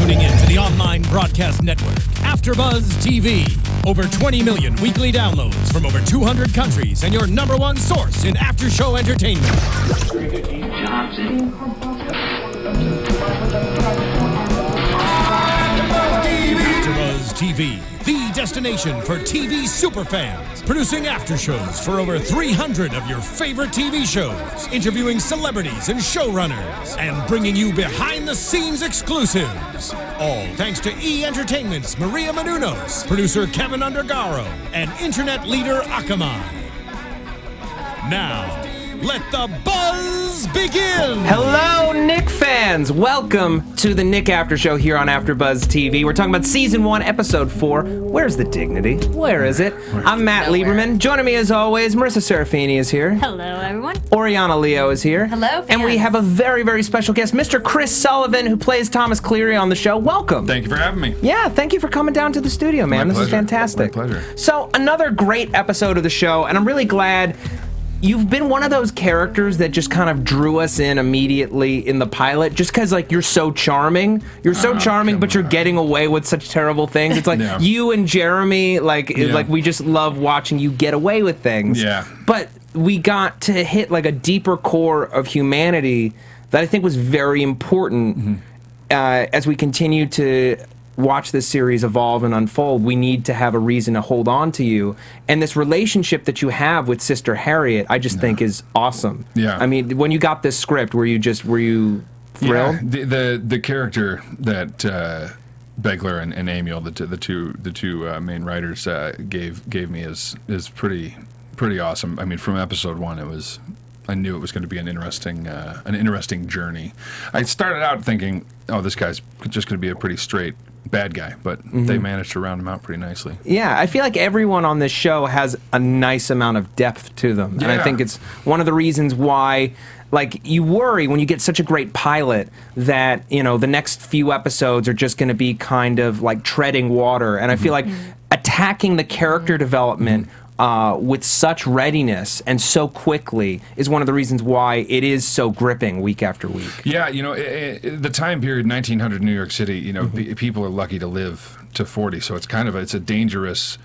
tuning in to the online broadcast network, AFTERBUZZ TV. Over 20 million weekly downloads from over 200 countries and your number one source in after-show entertainment. AFTERBUZZ TV, the destination for TV superfans. Producing aftershows for over 300 of your favorite TV shows. Interviewing celebrities and showrunners. And bringing you behind-the-scenes exclusives. All thanks to E! Entertainment's Maria Menounos, producer Kevin Undergaro, and internet leader Akamai. Now, let the buzz begin! Hello, Knick fans! Welcome to the Knick After Show here on AFTERBUZZ TV. We're talking about Season 1, Episode 4. Where's the dignity? Where is it? I'm Matt Lieberman. Joining me as always, Marisa Serafini is here. Hello, everyone. Oriana Leo is here. Hello, fans. And we have a very, very special guest, Mr. Chris Sullivan, who plays Thomas Cleary on the show. Welcome. Thank you for having me. Yeah, thank you for coming down to the studio, man. This is fantastic. My pleasure. So, another great episode of the show, and I'm really glad you've been one of those characters that just kind of drew us in immediately in the pilot, just because, like, you're so charming. You're so charming, but you're getting away with such terrible things. It's like you and Jeremy, like we just love watching you get away with things. Yeah. But we got to hit, like, a deeper core of humanity that I think was very important as we continue to watch this series evolve and unfold. We need to have a reason to hold on to you, and this relationship that you have with Sister Harriet, I just think is awesome. Yeah, I mean, when you got this script, were you thrilled? Yeah, the character that Begler and Amiel, the two main writers, gave me is pretty awesome. I mean, from episode 1, I knew it was going to be an interesting journey. I started out thinking, oh, this guy's just going to be a pretty straight bad guy, but they managed to round him out pretty nicely. Yeah, I feel like everyone on this show has a nice amount of depth to them. Yeah. And I think it's one of the reasons why, like, you worry when you get such a great pilot that, you know, the next few episodes are just going to be kind of like treading water. And I feel like attacking the character development with such readiness and so quickly is one of the reasons why it is so gripping week after week. Yeah, you know, the time period, 1900 New York City, you know, people are lucky to live to 40, so it's a dangerous,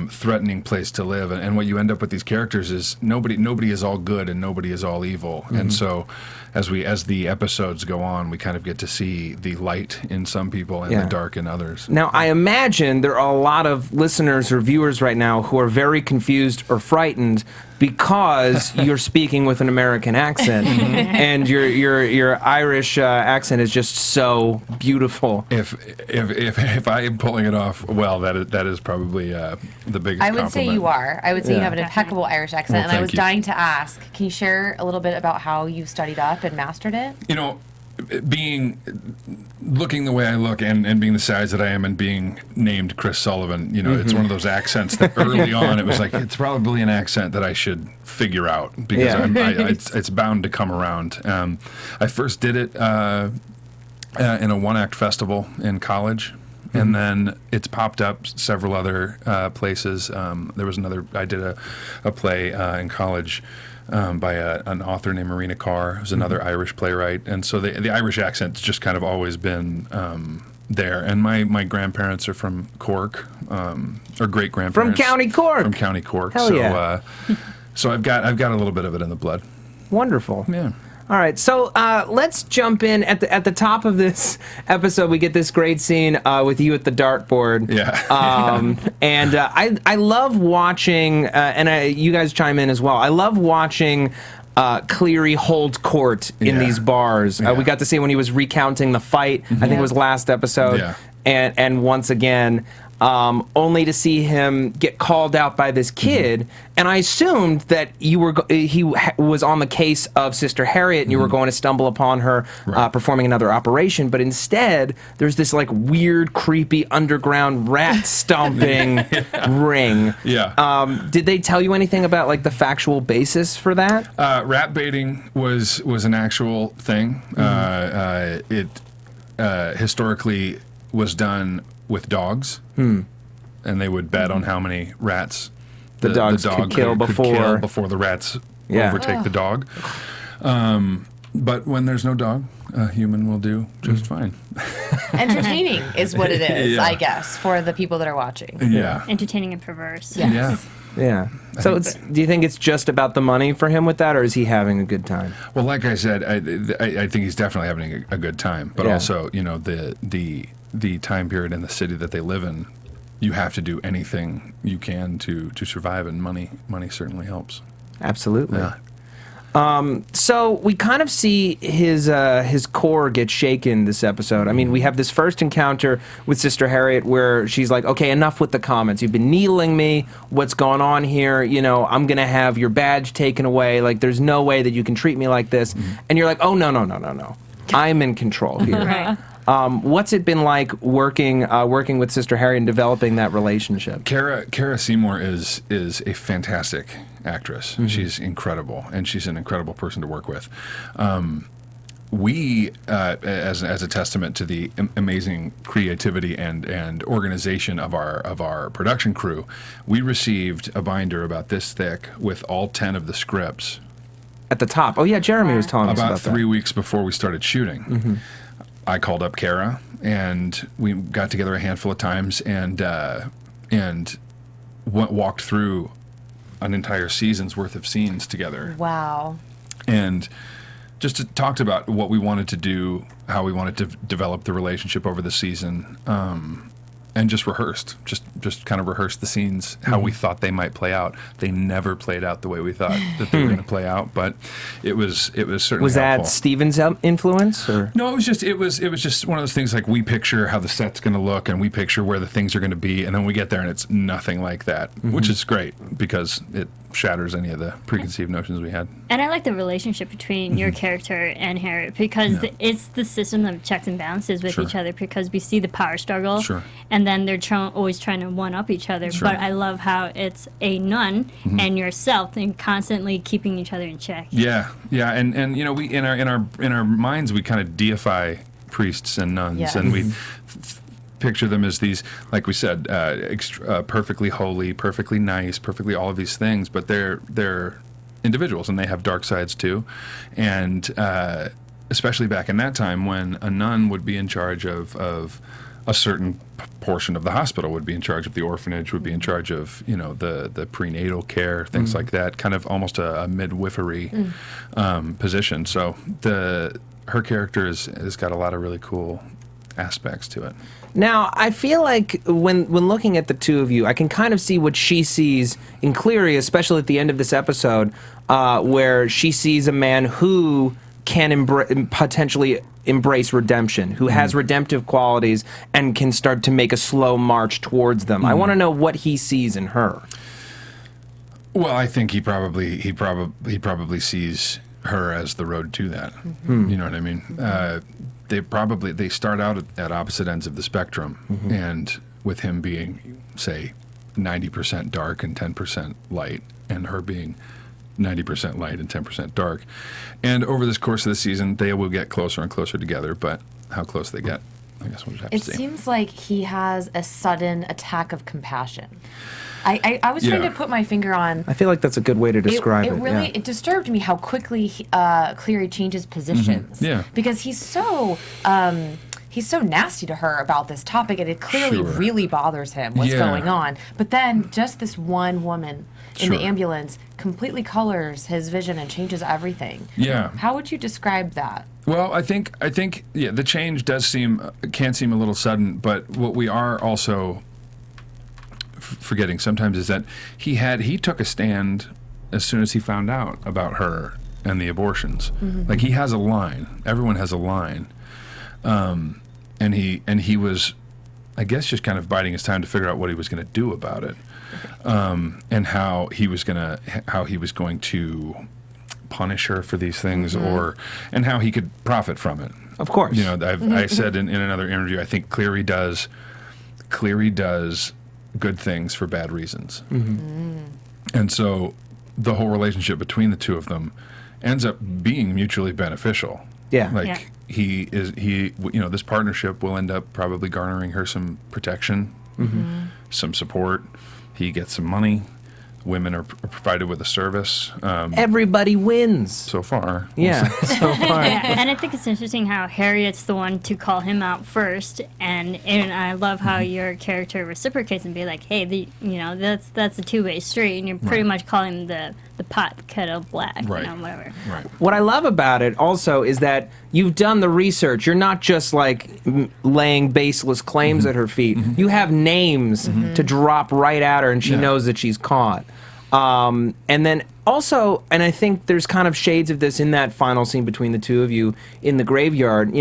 threatening place to live. And what you end up with these characters is nobody is all good and nobody is all evil. And so as the episodes go on, we kind of get to see the light in some people and the dark in others. Now, I imagine there are a lot of listeners or viewers right now who are very confused or frightened because you're speaking with an American accent, and your Irish accent is just so beautiful. If I am pulling it off well, that is probably the biggest. I would compliment. say you are. I would say you have an impeccable Irish accent, and I was dying to ask. Can you share a little bit about how you studied up and mastered it? You know, looking the way I look and being the size that I am and being named Chris Sullivan, you know, it's one of those accents that early on it was like, it's probably an accent that I should figure out because it's bound to come around. I first did it in a one-act festival in college. And then it's popped up several other places. There was I did a play in college by an author named Marina Carr, who's another Irish playwright. And so the Irish accent's just kind of always been there. And my grandparents are from Cork, or great-grandparents. From County Cork. From County Cork. Hell yeah. So I've got a little bit of it in the blood. Wonderful. Yeah. All right, so let's jump in at the top of this episode. We get this great scene with you at the dartboard. Yeah. And I love watching, and you guys chime in as well. I love watching Cleary hold court in these bars. We got to see when he was recounting the fight. I think it was last episode. Yeah. And once again, only to see him get called out by this kid. And I assumed that he was on the case of Sister Harriet, and you were going to stumble upon her performing another operation. But instead, there's this like weird, creepy underground rat stomping ring. Yeah. Did they tell you anything about like the factual basis for that? Rat baiting was an actual thing. It historically was done with dogs, and they would bet on how many rats the dog could kill before the rats overtake the dog. But when there's no dog, a human will do just fine. Entertaining is what it is, Yeah. I guess, for the people that are watching. Yeah. Entertaining and perverse. Yes. Yeah. So do you think it's just about the money for him with that, or is he having a good time? Well, like I said, I think he's definitely having a good time. But also, you know, the time period in the city that they live in, you have to do anything you can to survive, and money certainly helps. Absolutely. Yeah. So we kind of see his core get shaken this episode. I mean, we have this first encounter with Sister Harriet where she's like, okay, enough with the comments. You've been needling me. What's going on here? You know, I'm going to have your badge taken away. Like, there's no way that you can treat me like this. And you're like, oh, no. I'm in control here. Right. What's it been like working with Sister Harriet and developing that relationship? Kara Seymour is a fantastic actress. She's incredible, and she's an incredible person to work with. We, as a testament to the amazing creativity and organization of our production crew, we received a binder about this thick with all 10 of the scripts. At the top. Oh, yeah, Jeremy was telling us about About 3 weeks before we started shooting. I called up Kara, and we got together a handful of times and walked through an entire season's worth of scenes together. Wow. And just talked about what we wanted to do, how we wanted to develop the relationship over the season, and just rehearsed, just kind of rehearsed the scenes, how we thought they might play out. They never played out the way we thought that they were going to play out, but it was certainly Was that helpful. Steven's influence, or? No, it was just one of those things, like, we picture how the set's going to look and we picture where the things are going to be, and then we get there and it's nothing like that, which is great because it shatters any of the preconceived notions we had. And I like the relationship between your character and Harriet because it's the system of checks and balances with each other, because we see the power struggle, and then they're always trying to one-up each other. But I love how it's a nun and yourself and constantly keeping each other in check. Yeah, and you know, we in our minds we kind of deify priests and nuns, and we picture them as these, like we said, perfectly holy, perfectly nice, perfectly all of these things, but they're individuals and they have dark sides too, and especially back in that time when a nun would be in charge of a certain portion of the hospital, would be in charge of the orphanage, would be in charge of, you know, the prenatal care, things like that, kind of almost a midwifery position. So her character has got a lot of really cool aspects to it. Now, I feel like when looking at the two of you, I can kind of see what she sees in Cleary, especially at the end of this episode, where she sees a man who can potentially embrace redemption, who has redemptive qualities and can start to make a slow march towards them. I want to know what he sees in her. Well, I think he probably sees her as the road to that. You know what I mean? They start out at opposite ends of the spectrum, and with him being, say, 90% dark and 10% light, and her being 90% light and 10% dark. And over this course of the season, they will get closer and closer together, but how close they get, I guess we'll just have to see. It seems like he has a sudden attack of compassion. I was trying to put my finger on. I feel like that's a good way to describe it. It really it disturbed me how quickly Cleary changes positions. Yeah. Because he's so nasty to her about this topic, and it clearly really bothers him what's going on. But then just this one woman in the ambulance completely colors his vision and changes everything. Yeah. How would you describe that? Well, I think the change can seem a little sudden, but what we are also forgetting sometimes is that he took a stand as soon as he found out about her and the abortions. Like, he has a line. Everyone has a line, and he was, I guess, just kind of biding his time to figure out what he was going to do about it, and how he was going to punish her for these things, and how he could profit from it. Of course. You know, I said in another interview, I think Cleary does good things for bad reasons. And so the whole relationship between the two of them ends up being mutually beneficial. This partnership will end up probably garnering her some protection, some support. He gets some money. women are provided with a service. Everybody wins. So far. Yeah, so far. Yeah, and I think it's interesting how Harriet's the one to call him out first, and I love how your character reciprocates and be like, hey, that's a two-way street, and you're pretty much calling the pot kettle black, whatever. Right. What I love about it also is that you've done the research. You're not just like laying baseless claims at her feet. You have names to drop right at her, and she knows that she's caught. And then also, and I think there's kind of shades of this in that final scene between the two of you in the graveyard.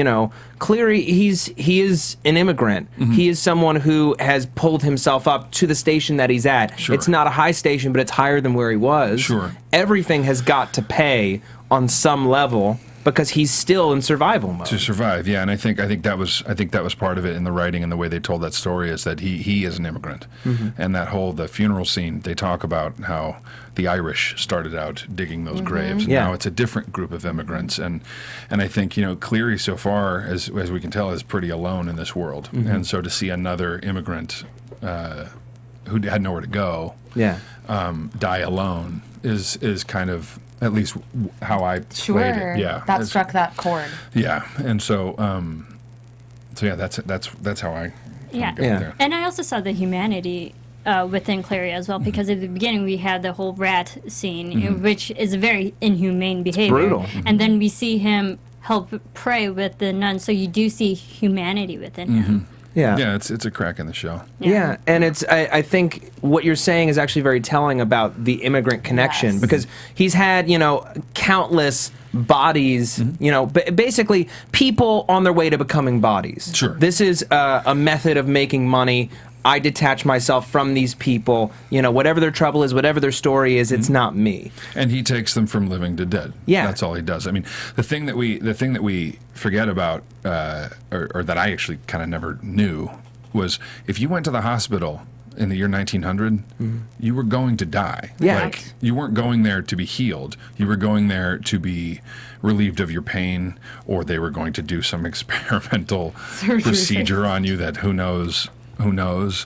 Cleary, he is an immigrant. He is someone who has pulled himself up to the station that he's at. Sure. It's not a high station, but it's higher than where he was. Sure. Everything has got to pay on some level because he's still in survival mode. To survive, yeah, and I think that was part of it in the writing and the way they told that story, is that he is an immigrant, and the funeral scene, they talk about how the Irish started out digging those graves, and now it's a different group of immigrants, and I think Cleary so far, as we can tell, is pretty alone in this world, and so to see another immigrant who had nowhere to go, die alone is kind of, at least how I played it. Yeah, that struck that chord. Yeah, and so that's how I go there. And I also saw the humanity within Cleary as well, because at the beginning we had the whole rat scene, which is a very inhumane behavior. It's brutal. And then we see him help pray with the nun, so you do see humanity within him. Yeah, it's a crack in the shell. Yeah, and I think what you're saying is actually very telling about the immigrant connection, because he's had, countless bodies, basically people on their way to becoming bodies. Sure. This is a method of making money. I detach myself from these people. Whatever their trouble is, whatever their story is, it's not me. And he takes them from living to dead. Yeah, that's all he does. I mean, the thing that we forget about, or that I actually kind of never knew, was if you went to the hospital in the year 1900, you were going to die. Yeah. Like, you weren't going there to be healed. You were going there to be relieved of your pain, or they were going to do some experimental procedure on you that who knows.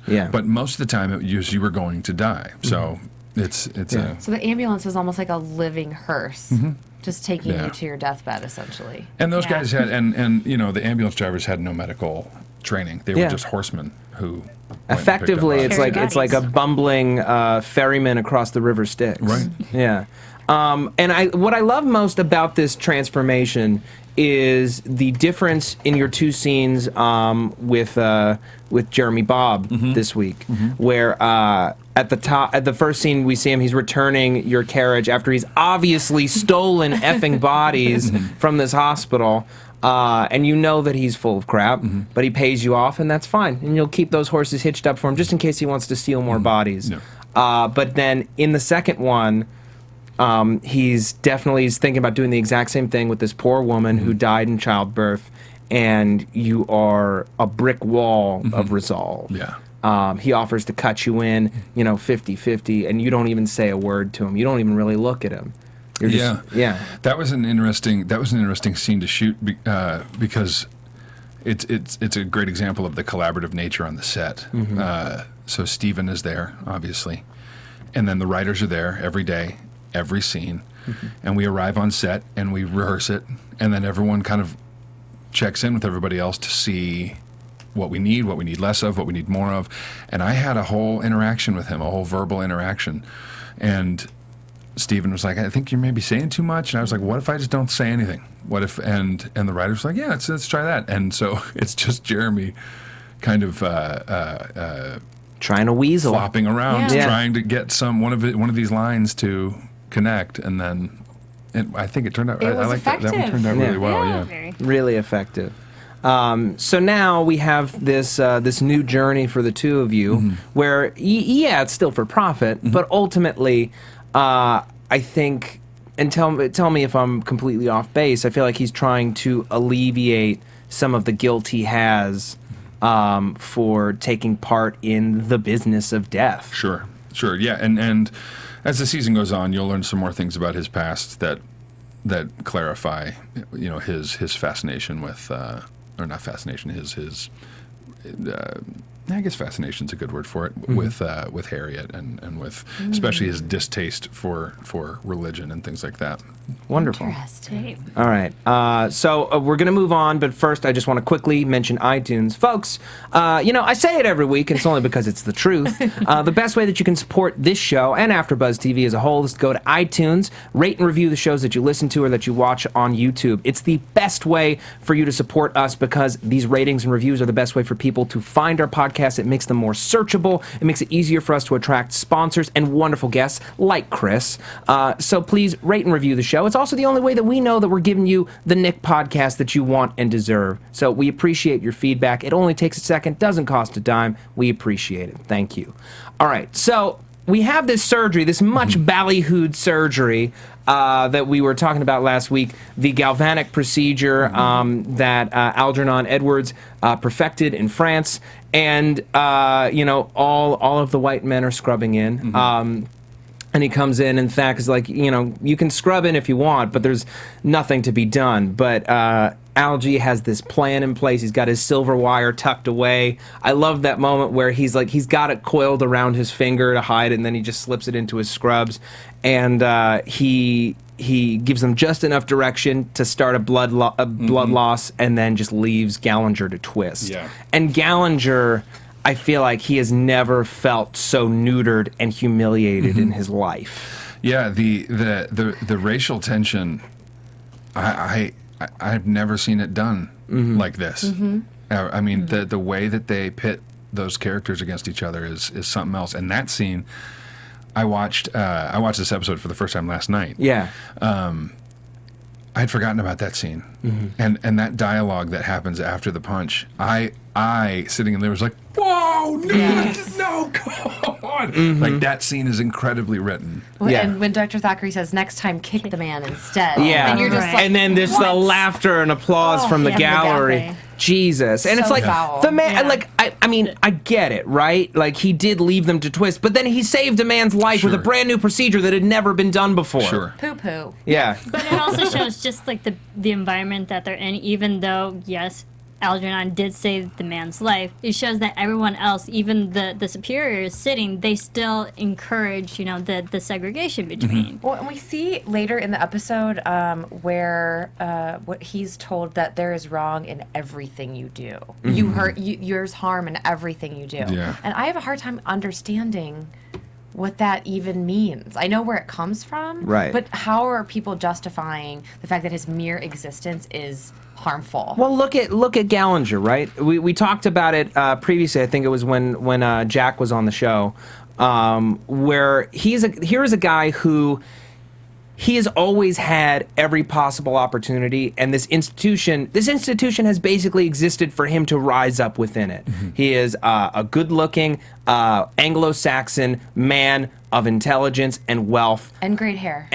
Yeah. But most of the time, you were going to die. So it's So the ambulance is almost like a living hearse, just taking you to your deathbed, essentially. And those guys had, and the ambulance drivers had no medical training. They were just horsemen who. Effectively, it's like a bumbling ferryman across the River Styx. Right. Yeah. And what I love most about this transformation is the difference in your two scenes with Jeremy Bobb this week, where at the first scene we see him, he's returning your carriage after he's obviously stolen effing bodies from this hospital. And you know that he's full of crap, but he pays you off, and that's fine. And you'll keep those horses hitched up for him just in case he wants to steal more bodies. Yeah. But then in the second one, he's thinking about doing the exact same thing with this poor woman who died in childbirth, and you are a brick wall of resolve. Yeah. He offers to cut you in, 50-50, and you don't even say a word to him. You don't even really look at him. That was an interesting scene to shoot because it's a great example of the collaborative nature on the set. So Steven is there, obviously, and then the writers are there every day, every scene, and we arrive on set and we rehearse it, and then everyone kind of checks in with everybody else to see what we need less of, what we need more of, and I had a whole interaction with him, a whole verbal interaction, and Steven was like, I think you're maybe saying too much. And I was like, what if I just don't say anything? What if, and the writer was like, yeah, let's try that. And so it's just Jeremy kind of trying to weasel, flopping around, trying to get one of these lines to connect. And then I think it turned out, I like that one turned out really well. Yeah. Really effective. So now we have this new journey for the two of you where, it's still for profit, but ultimately, I think, and tell me if I'm completely off base, I feel like he's trying to alleviate some of the guilt he has for taking part in the business of death. Sure, yeah, and as the season goes on, you'll learn some more things about his past that clarify, his fascination with, or not fascination, his I guess fascination's a good word for it, with Harriet and with especially his distaste for religion and things like that. Wonderful. Interesting. All right. So we're going to move on, but first I just want to quickly mention iTunes. Folks, I say it every week, and it's only because it's the truth. The best way that you can support this show and AfterBuzz TV as a whole is to go to iTunes, rate and review the shows that you listen to or that you watch on YouTube. It's the best way for you to support us because these ratings and reviews are the best way for people to find our podcast. It makes them more searchable. It makes it easier for us to attract sponsors and wonderful guests like Chris. So please rate and review the show. It's also the only way that we know that we're giving you the Knick podcast that you want and deserve. So we appreciate your feedback. It only takes a second, doesn't cost a dime. We appreciate it. Thank you. All right, so we have this surgery, this much ballyhooed surgery that we were talking about last week, the galvanic procedure that Algernon Edwards perfected in France, and all of the white men are scrubbing in. And he comes in, and Thack is like, you can scrub in if you want, but there's nothing to be done. But Algie has this plan in place. He's got his silver wire tucked away. I love that moment where he's got it coiled around his finger to hide it, and then he just slips it into his scrubs. And he gives them just enough direction to start a blood loss, and then just leaves Gallinger to twist. Yeah. And Gallinger, I feel like he has never felt so neutered and humiliated in his life. Yeah, the racial tension, I've never seen it done like this. I mean, the way that they pit those characters against each other is something else. And that scene, I watched this episode for the first time last night. Yeah. I'd forgotten about that scene, and that dialogue that happens after the punch. I sitting in there was like, whoa, no, come on! Like that scene is incredibly written. And when Dr. Thackery says, "Next time, kick the man instead," Yeah, and you're just like, and then there's the laughter and applause from the gallery. Jesus, and So it's like foul. the man. Like I mean, I get it, right? Like he did leave them to twist, but then he saved a man's life with a brand new procedure that had never been done before. Sure. poo poo. Yeah. But it also shows just like the environment that they're in, even though, yes, Algernon did save the man's life, it shows that everyone else, even the superiors sitting, they still encourage, the segregation between. Well, and we see later in the episode where what he's told that there is wrong in everything you do. You hurt, there's harm in everything you do. Yeah. And I have a hard time understanding what that even means. I know where it comes from, Right. but how are people justifying the fact that his mere existence is harmful? Well, look at Gallinger, right? We talked about it previously. I think it was when Jack was on the show, where here is a guy who he has always had every possible opportunity, and this institution has basically existed for him to rise up within it. He is a good-looking Anglo-Saxon man of intelligence and wealth And great hair.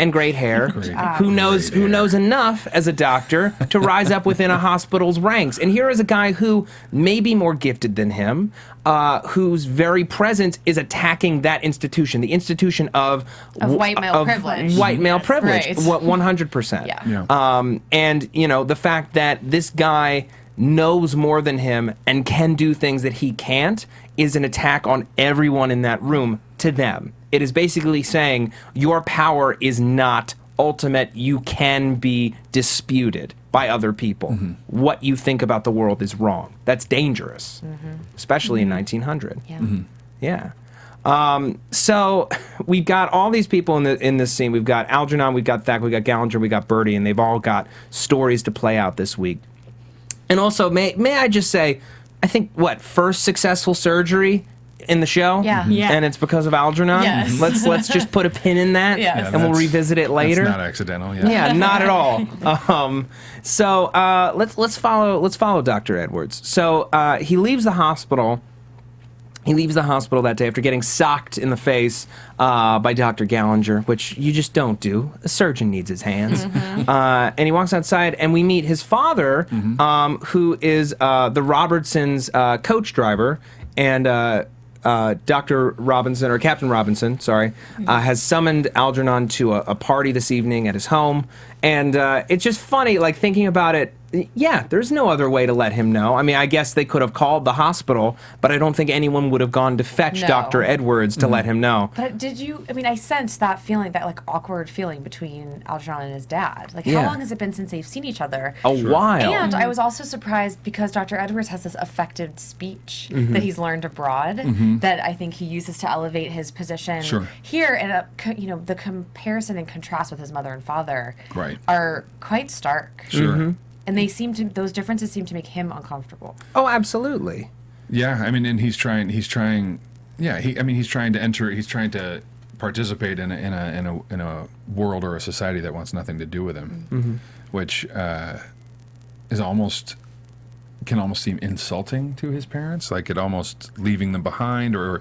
who knows enough as a doctor to rise up within a hospital's ranks. And here is a guy who may be more gifted than him, whose very presence is attacking that institution, the institution of white male privilege. White male privilege, Right. 100%. Yeah. And the fact that this guy knows more than him and can do things that he can't is an attack on everyone in that room to them. It is basically saying your power is not ultimate. You can be disputed by other people. What you think about the world is wrong. That's dangerous, especially in 1900. Yeah. Yeah. So we've got all these people in this scene. We've got Algernon, we've got Thack, we've got Gallinger, we've got Birdie, and they've all got stories to play out this week. And also, may I just say, I think, first successful surgery in the show? Yeah. Yeah. And it's because of Algernon? Yes. Let's just put a pin in that, Yes. and we'll revisit it later. That's not accidental, yeah. Yeah, not at all. So let's follow Dr. Edwards. So he leaves the hospital. He leaves the hospital that day after getting socked in the face by Dr. Gallinger, which you just don't do. A surgeon needs his hands. And he walks outside, and we meet his father, who is the Robertsons' coach driver, and Dr. Robinson, or Captain Robinson, sorry, has summoned Algernon to a party this evening at his home. And it's just funny, like, thinking about it Yeah, there's no other way to let him know. I mean, I guess they could have called the hospital, but I don't think anyone would have gone to fetch Dr. Edwards to let him know. But I sensed that feeling, that like awkward feeling between Algernon and his dad. Like, how long has it been since they've seen each other? A while. And I was also surprised because Dr. Edwards has this affected speech that he's learned abroad that I think he uses to elevate his position here. And, the comparison and contrast with his mother and father are quite stark. And those differences seem to make him uncomfortable. Oh, absolutely. Yeah, I mean, and he's trying to participate in a world or a society that wants nothing to do with him, which can almost seem insulting to his parents, like it almost leaving them behind, or.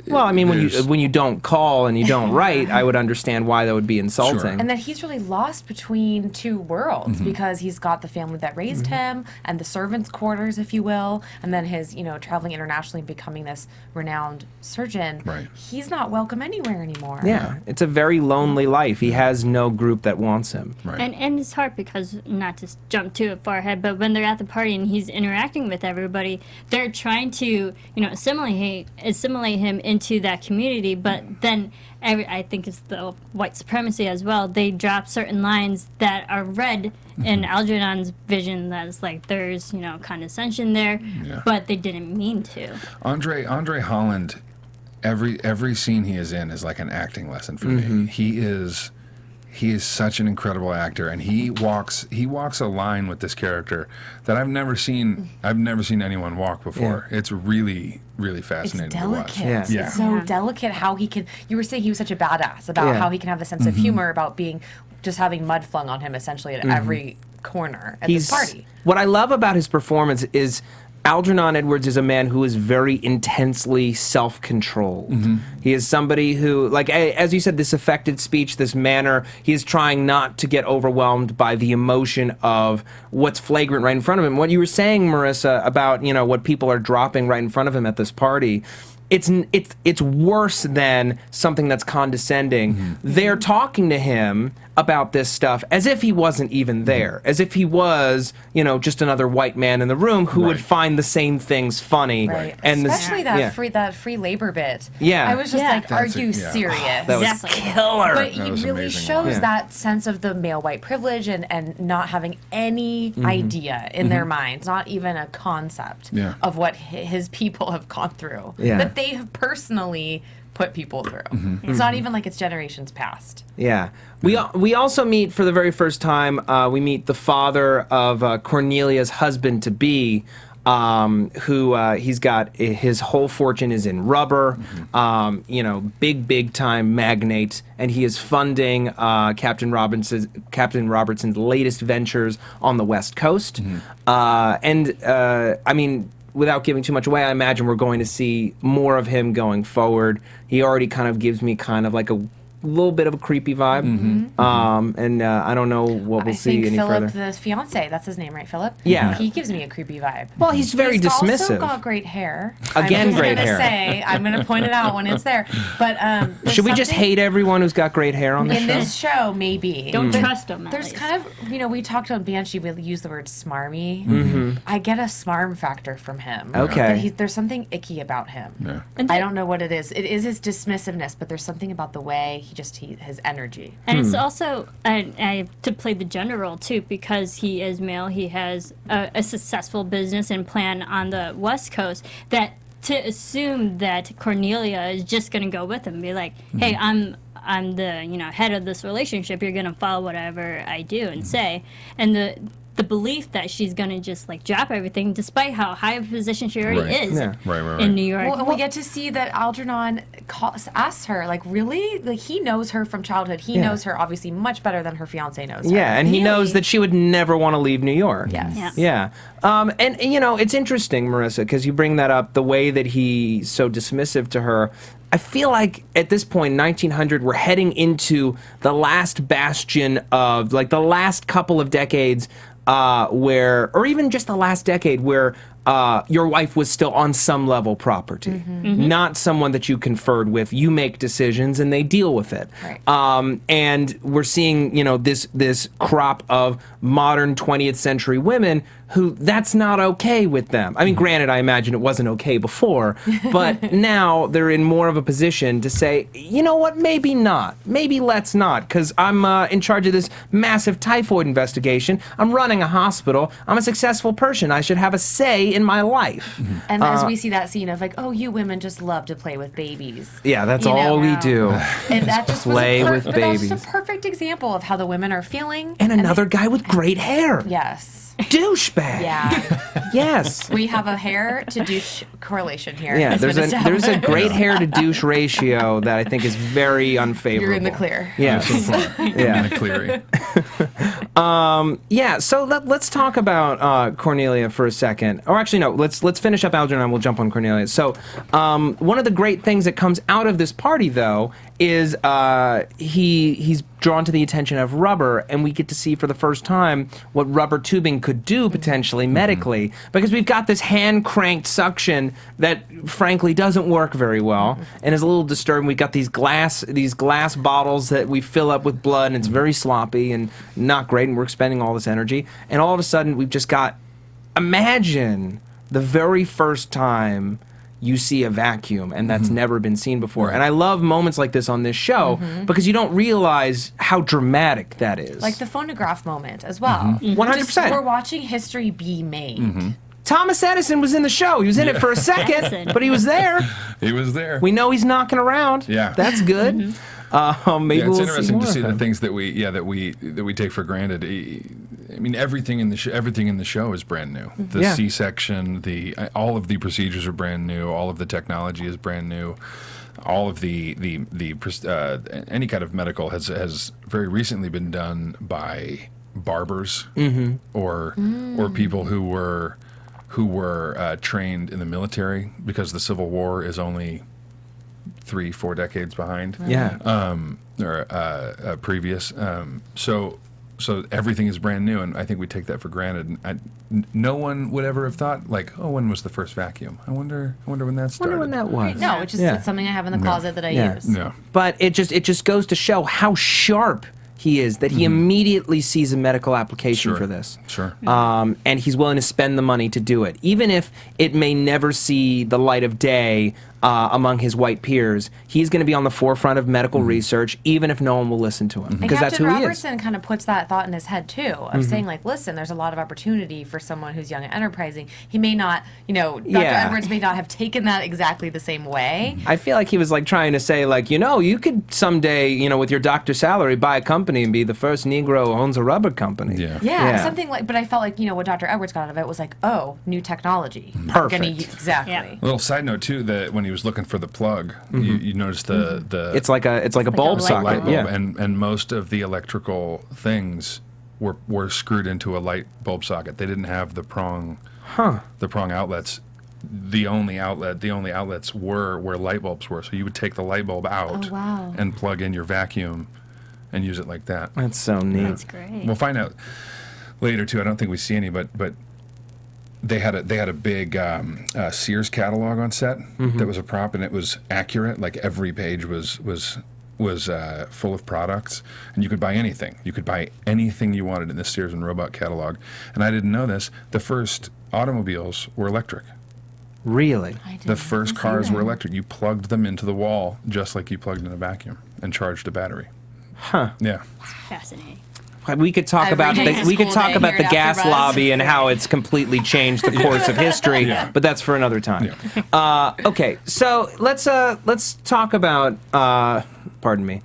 Well, I mean, when you don't call and you don't write, I would understand why that would be insulting. And that he's really lost between two worlds because he's got the family that raised him and the servants' quarters, if you will, and then his, traveling internationally, becoming this renowned surgeon. Right. He's not welcome anywhere anymore. Yeah, it's a very lonely life. He has no group that wants him. Right. And it's hard because, not to jump too far ahead, but when they're at the party and he's interacting with everybody, they're trying to, assimilate him into that community, but then I think it's the white supremacy as well. They drop certain lines that are read in Algernon's vision as like there's condescension there, but they didn't mean to. Andre Holland, every scene he is in is like an acting lesson for me. He is such an incredible actor, and he walks a line with this character that I've never seen anyone walk before. Yeah. It's really, really fascinating to watch. It's so delicate how he can. You were saying he was such a badass about how he can have a sense of humor about just having mud flung on him essentially at every corner at this party. What I love about his performance is Algernon Edwards is a man who is very intensely self-controlled. He is somebody who, like, as you said, this affected speech, this manner, he is trying not to get overwhelmed by the emotion of what's flagrant right in front of him. What you were saying, Marisa, about, what people are dropping right in front of him at this party, it's worse than something that's condescending. They're talking to him about this stuff as if he wasn't even there, as if he was, just another white man in the room who would find the same things funny. Right. And especially that free labor bit. Yeah. I was just like, are you serious? That was killer. But it really shows that sense of the male white privilege and not having any idea in their minds, not even a concept of what his people have gone through. That they have personally put people through. It's not even like it's generations past. Yeah. We also meet for the very first time, we meet the father of Cornelia's husband-to-be, who he's got his whole fortune is in rubber, big time magnate, and he is funding Captain Robertson's latest ventures on the West Coast. Without giving too much away, I imagine we're going to see more of him going forward. He already kind of gives me kind of like a little bit of a creepy vibe. And I don't know what we'll see any further. Philip, the fiance, that's his name, right, Philip? Yeah. He gives me a creepy vibe. Well, he's very dismissive. He's also got great hair. Again, great hair. I'm going to point it out when it's there. But should we just hate everyone who's got great hair on this show? In this show, maybe. Don't trust them. There's kind of, we talked on Banshee, we use the word smarmy. I get a smarm factor from him. Okay. There's something icky about him. I don't know what it is. It is his dismissiveness, but there's something about the way his energy. And it's also to play the gender role too, because he is male. He has a successful business and plan on the West Coast. That to assume that Cornelia is just going to go with him and be like, "Hey, I'm the head of this relationship. You're going to follow whatever I do and say," and the belief that she's going to just drop everything, despite how high of a position she already is in New York. Well, we get to see that Algernon asks her, really? He knows her from childhood. He knows her obviously much better than her fiance knows her. Yeah, and he knows that she would never want to leave New York. Yes. Yeah. And it's interesting, Marisa, because you bring that up, the way that he's so dismissive to her. I feel like at this point, 1900, we're heading into the last bastion of, the last couple of decades or even just the last decade where your wife was still on some level property, not someone that you conferred with. You make decisions and they deal with it. Right. And we're seeing, this crop of modern 20th century women who that's not okay with them. I mean, granted, I imagine it wasn't okay before, but now they're in more of a position to say, you know what, maybe not. Maybe let's not, because I'm in charge of this massive typhoid investigation. I'm running a hospital. I'm a successful person. I should have a say in my life. And as we see that scene of like, oh, you women just love to play with babies. Yeah, that's all we do. And that just play with but babies. That was just a perfect example of how the women are feeling. And another guy with great hair. Yes. Douchebag. Yeah. Yes. We have a hair to douche correlation here. Yeah, there's a great hair to douche ratio that I think is very unfavorable. You're in the clear. Yeah. Yeah. Cleary. Yeah, so let's talk about Cornelia for a second. Or actually, no, let's finish up Algernon and we'll jump on Cornelia. So one of the great things that comes out of this party, though, is he's drawn to the attention of rubber, and we get to see for the first time what rubber tubing could do potentially medically, because we've got this hand-cranked suction that frankly doesn't work very well and is a little disturbing. We've got these glass bottles that we fill up with blood, and it's very sloppy and not great, and we're expending all this energy, and all of a sudden we've just got, imagine the very first time you see a vacuum, and that's never been seen before. Right. And I love moments like this on this show because you don't realize how dramatic that is. Like the phonograph moment as well. 100%. We're watching history be made. Thomas Edison was in the show. He was in it for a second, Edison. but he was there. He was there. We know he's knocking around. Yeah. That's good. Maybe Yeah, it's we'll interesting to see more the of him. things that we take for granted. I mean, everything in the show is brand new. The Yeah. C-section, all of the procedures are brand new. All of the technology is brand new. All of any kind of medical has very recently been done by barbers or people who were trained in the military, because the Civil War is only 3-4 decades behind. Yeah. Or previous. So everything is brand new, and I think we take that for granted. And no one would ever have thought, like, oh, when was the first vacuum? I wonder when that started. Wonder when that was. No, it's just it's something I have in the closet that I use. No. But it just goes to show how sharp he is, that he immediately sees a medical application for this. Sure. And he's willing to spend the money to do it, even if it may never see the light of day among his white peers. He's going to be on the forefront of medical research, even if no one will listen to him, because that's who Captain he is. Robertson kind of puts that thought in his head too, of saying like, listen, there's a lot of opportunity for someone who's young and enterprising. He may not, Dr. Edwards may not have taken that exactly the same way. I feel like he was like trying to say, like, you could someday, with your doctor salary, buy a company and be the first Negro who owns a rubber company. Yeah, something like, but I felt like, what Dr. Edwards got out of it was like, oh, new technology. Perfect. Exactly. Yeah. A little side note too, that when he was looking for the plug, you noticed the It's like a bulb light socket. light bulb, Yeah. and most of the electrical things were screwed into a light bulb socket. They didn't have the prong outlets. The only outlets were where light bulbs were. So you would take the light bulb out and plug in your vacuum and use it like that. That's so neat. That's great. We'll find out later too. I don't think we see any, but they had a big Sears catalog on set that was a prop, and it was accurate. Like every page was full of products, and you could buy anything. You could buy anything you wanted in the Sears and Roebuck catalog. And I didn't know this. The first automobiles were electric. Really? The first cars were electric. You plugged them into the wall just like you plugged in a vacuum and charged a battery. Huh. Yeah. Fascinating. We could talk about day is a school day the here at gas AfterBuzz. lobby and how it's completely changed the course of history, but that's for another time. Yeah. Okay, so let's talk about pardon me.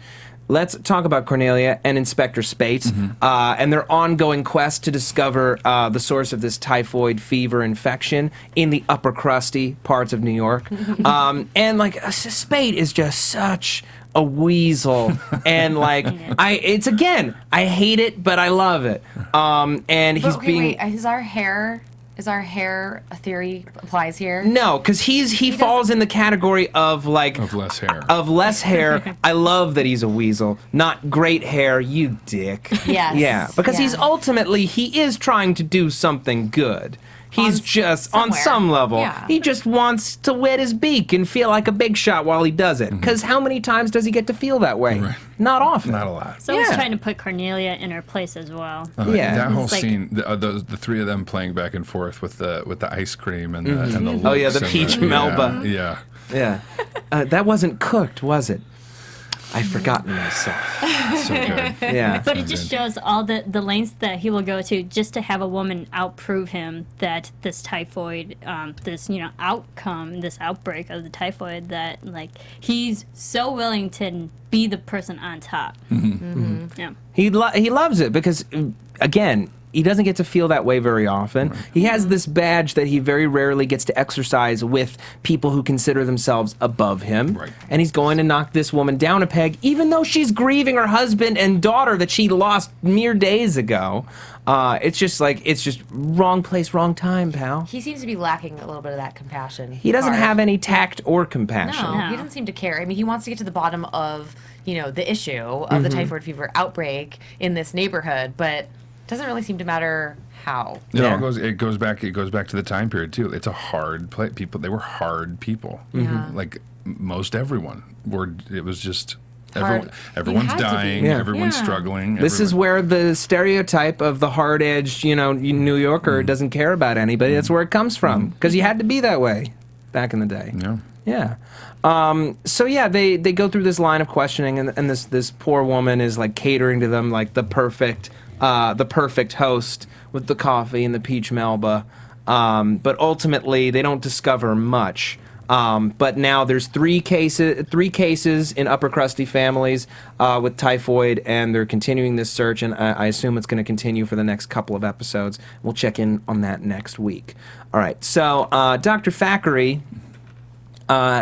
Let's talk about Cornelia and Inspector Spate and their ongoing quest to discover the source of this typhoid fever infection in the upper crusty parts of New York. And like Spate is just such a weasel, and like I hate it, but I love it. And he's Wait, is our hair a theory applies here? No, because he falls in the category of like Of less hair. Of less hair. I love that he's a weasel, not great hair. You dick. Yes. Yeah, because he is trying to do something good. He's just on some level. Yeah. He just wants to wet his beak and feel like a big shot while he does it. Because how many times does he get to feel that way? Right. Not often. Not a lot. So he's trying to put Cornelia in her place as well. Yeah. That whole It's like- scene, the three of them playing back and forth with the ice cream and the and the Oh, yeah, looks the and peach Melba. Yeah. Yeah. That wasn't cooked, was it? I've forgotten myself. So good. Yeah. But it just shows all the lengths that he will go to just to have a woman outprove him that this typhoid, this outbreak of the typhoid, that like he's so willing to be the person on top. Yeah. He loves it because, again, he doesn't get to feel that way very often. Right. He has this badge that he very rarely gets to exercise with people who consider themselves above him. Right. And he's going to knock this woman down a peg, even though she's grieving her husband and daughter that she lost mere days ago. It's just wrong place, wrong time, pal. He seems to be lacking a little bit of that compassion. He doesn't have any tact or compassion. No, he doesn't seem to care. I mean, he wants to get to the bottom of, the issue of the typhoid fever outbreak in this neighborhood, but doesn't really seem to matter how. It goes back to the time period too. It's a hard place. They were hard people. Like most everyone it was just everyone's dying, everyone's struggling. This is where the stereotype of the hard-edged, New Yorker doesn't care about anybody. That's where it comes from, because you had to be that way back in the day. Yeah. They go through this line of questioning, and this poor woman is like catering to them like the perfect host with the coffee and the peach Melba. But ultimately, they don't discover much. But now there's three cases in upper crusty families with typhoid, and they're continuing this search, and I assume it's going to continue for the next couple of episodes. We'll check in on that next week. All right, so Dr. Thackery,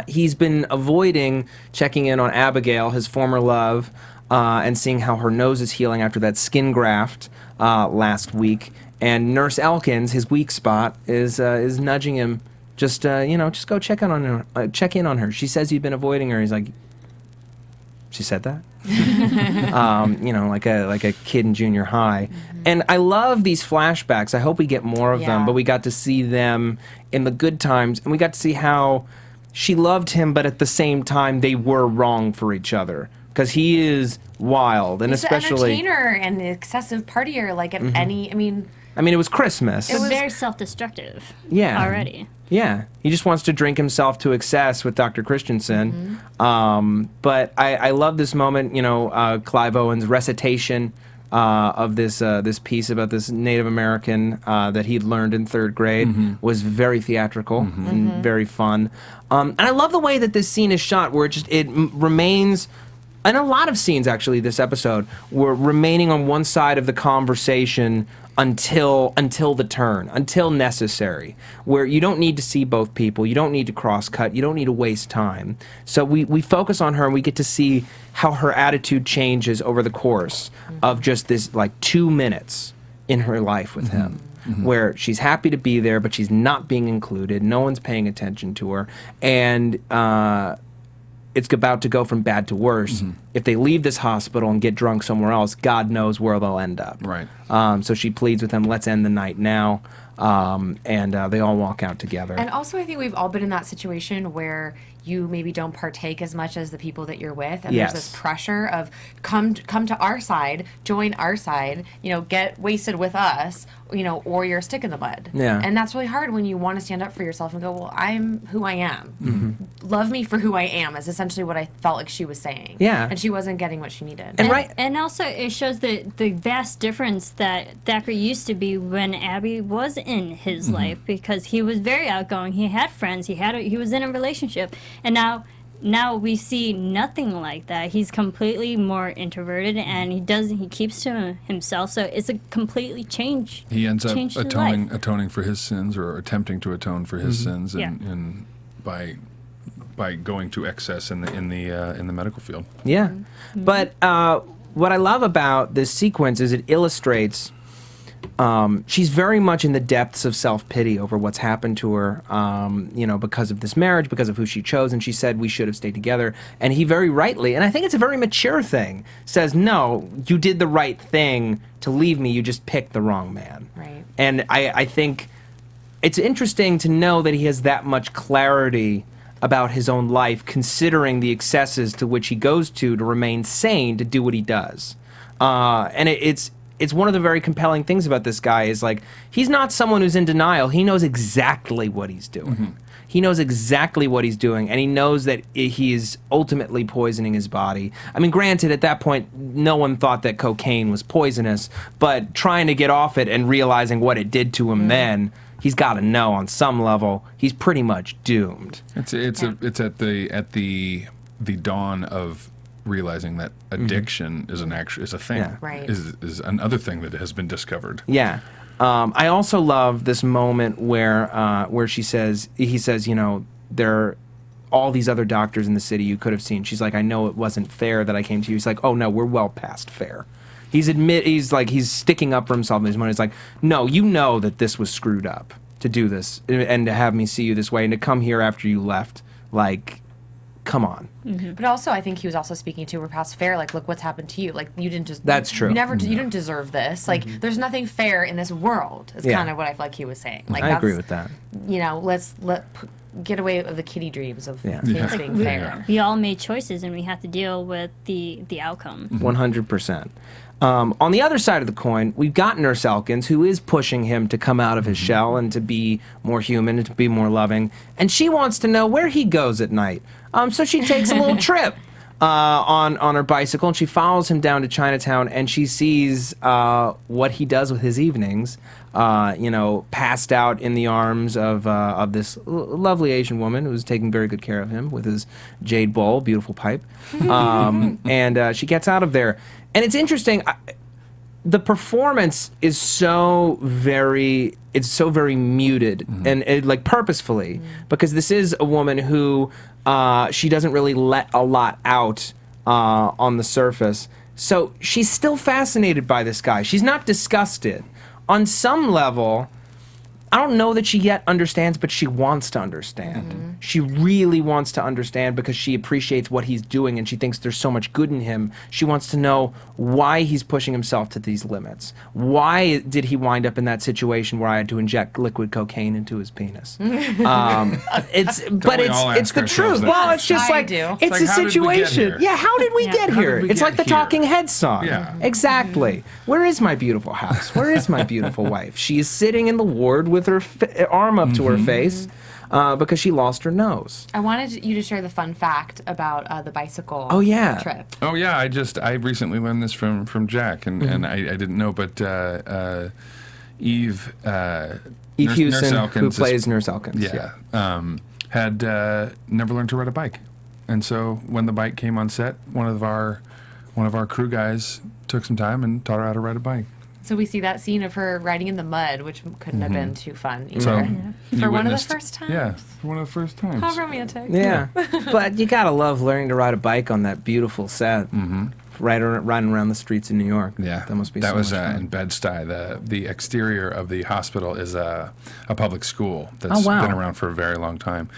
he's been avoiding checking in on Abigail, his former love, and seeing how her nose is healing after that skin graft last week. And Nurse Elkins, his weak spot, is nudging him. Just go check in on her. She says you've been avoiding her. He's like, she said that? Like a kid in junior high. And I love these flashbacks. I hope we get more of them, but we got to see them in the good times, and we got to see how she loved him, but at the same time, they were wrong for each other. Because he is wild, and he's especially an entertainer and an excessive partier. Like at any, I mean, it was Christmas. It was very self-destructive. Yeah. Already. Yeah, he just wants to drink himself to excess with Dr. Christensen. But I love this moment. Clive Owen's recitation of this piece about this Native American that he'd learned in third grade was very theatrical and very fun. And I love the way that this scene is shot, where it remains. And a lot of scenes, actually, this episode were remaining on one side of the conversation until the turn, until necessary, where you don't need to see both people, you don't need to cross-cut, you don't need to waste time. So we focus on her, and we get to see how her attitude changes over the course of just this, 2 minutes in her life with him. Where she's happy to be there, but she's not being included, no one's paying attention to her, and it's about to go from bad to worse. If they leave this hospital and get drunk somewhere else, God knows where they'll end up. Right. So she pleads with him, let's end the night now. And they all walk out together. And also, I think we've all been in that situation where you maybe don't partake as much as the people that you're with, and there's this pressure of come to our side, join our side, get wasted with us, or you're a stick in the mud. Yeah. And that's really hard when you want to stand up for yourself and go, well, I'm who I am. Love me for who I am, is essentially what I felt like she was saying. Yeah. And she wasn't getting what she needed. And also it shows the vast difference that Thackery used to be when Abby was in his life, because he was very outgoing. He had friends. He was in a relationship. And now we see nothing like that. He's completely more introverted, and he keeps to himself. So it's a completely change. He ends up atoning for his sins, or attempting to atone for his sins, and by going to excess in the medical field. Yeah, but what I love about this sequence is it illustrates. She's very much in the depths of self-pity over what's happened to her, because of this marriage, because of who she chose, and she said we should have stayed together. And he very rightly, and I think it's a very mature thing, says, no, you did the right thing to leave me, you just picked the wrong man. Right. And I think it's interesting to know that he has that much clarity about his own life, considering the excesses to which he goes to remain sane to do what he does. And it's one of the very compelling things about this guy is, like, he's not someone who's in denial. He knows exactly what he's doing. He knows exactly what he's doing, and he knows that he's ultimately poisoning his body. I mean, granted, at that point, no one thought that cocaine was poisonous, but trying to get off it and realizing what it did to him then, he's got to know on some level he's pretty much doomed. It's at the dawn of realizing that addiction is a thing. Yeah. Right. Is another thing that has been discovered. Yeah. I also love this moment where he says, you know, there are all these other doctors in the city you could have seen. She's like, I know it wasn't fair that I came to you. He's like, oh no, we're well past fair. He's sticking up for himself in this moment. He's like, no, you know that this was screwed up to do this and to have me see you this way and to come here after you left. Like, come on. But also, I think he was also speaking to we're past fair. Like, look what's happened to you. Like, you didn't just. That's true. You didn't deserve this. Like, there's nothing fair in this world. Is kind of what I feel like he was saying. Like, I agree with that. You know, let's get away of the kiddie dreams of things being we, fair. we all made choices, and we have to deal with the outcome. 100%. On the other side of the coin, we've got Nurse Elkins, who is pushing him to come out of his shell and to be more human and to be more loving. And she wants to know where he goes at night. So she takes a little trip on her bicycle, and she follows him down to Chinatown, and she sees what he does with his evenings, you know, passed out in the arms of this lovely Asian woman who's taking very good care of him with his jade bowl, beautiful pipe. And she gets out of there. And it's interesting, the performance is so very muted and like purposefully, because this is a woman who she doesn't really let a lot out on the surface. So she's still fascinated by this guy. She's not disgusted. On some level, I don't know that she yet understands, but she wants to understand. She really wants to understand because she appreciates what he's doing and she thinks there's so much good in him. She wants to know why he's pushing himself to these limits. Why did he wind up in that situation where I had to inject liquid cocaine into his penis? It's the truth. That? Well, it's just like it's a situation. Yeah, how did we get here? It's like the Talking Heads song. Yeah. Exactly. Where is my beautiful house? Where is my beautiful wife? She is sitting in the ward with her arm up to her face because she lost her nose. I wanted you to share the fun fact about the bicycle trip. Oh yeah, I recently learned this from Jack, and I didn't know, but Eve Hewson, who plays Nurse Elkins, had never learned to ride a bike, and so when the bike came on set, one of our crew guys took some time and taught her how to ride a bike. So we see that scene of her riding in the mud, which couldn't have been too fun either. So for one of the first times. Yeah, for one of the first times. How romantic. Yeah. But you gotta love learning to ride a bike on that beautiful set. Riding around the streets in New York. Yeah. That must be that so was much fun. in Bed-Stuy. The exterior of the hospital is a public school that's been around for a very long time.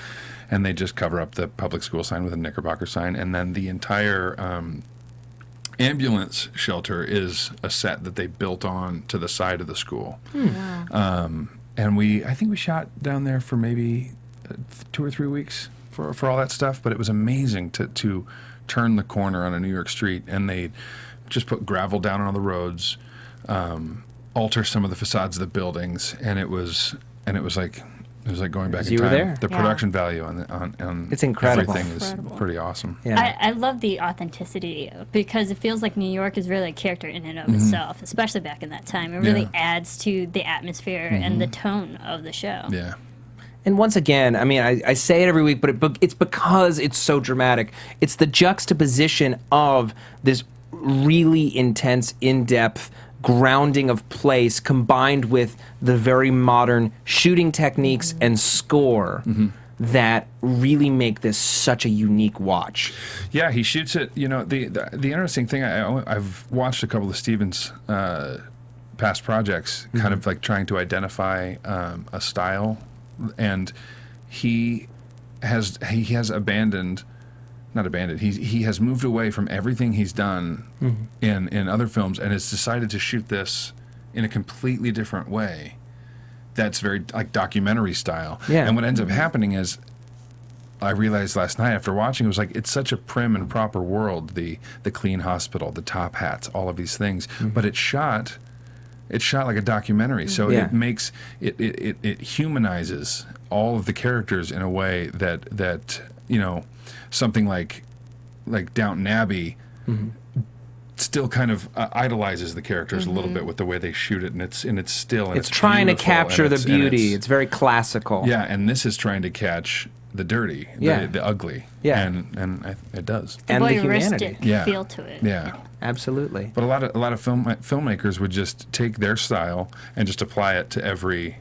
And they just cover up the public school sign with a Knickerbocker sign. And then the entire ambulance shelter is a set that they built on to the side of the school. Wow. And I think we shot down there for maybe 2 or 3 weeks for all that stuff, but it was amazing to turn the corner on a New York street, and they just put gravel down on all the roads, alter some of the facades of the buildings, and it was like going back in time. There. The production value on it's incredible. Everything is pretty awesome. Yeah. I love the authenticity because it feels like New York is really a character in and of itself, especially back in that time. It really adds to the atmosphere and the tone of the show. Yeah. And once again, I mean, I say it every week, but it's because it's so dramatic. It's the juxtaposition of this really intense, in-depth grounding of place combined with the very modern shooting techniques and score that really make this such a unique watch. Yeah, he shoots it. You know, the interesting thing, I've watched a couple of Steven's past projects, kind of like trying to identify a style, and he has he has moved away from everything he's done in other films and has decided to shoot this in a completely different way. that's very like documentary style. Yeah. And what ends up happening is, I realized last night after watching, it was like, it's such a prim and proper world, the clean hospital, the top hats, all of these things, but it's shot like a documentary, so it makes it humanizes all of the characters in a way that you know, something like Downton Abbey still kind of idolizes the characters a little bit with the way they shoot it, and it's still, and it's trying to capture the beauty. It's very classical. Yeah, and this is trying to catch the dirty, the ugly. Yeah, and it does. And the humanity. Feel to it. Yeah. Absolutely. But a lot of filmmakers would just take their style and just apply it to every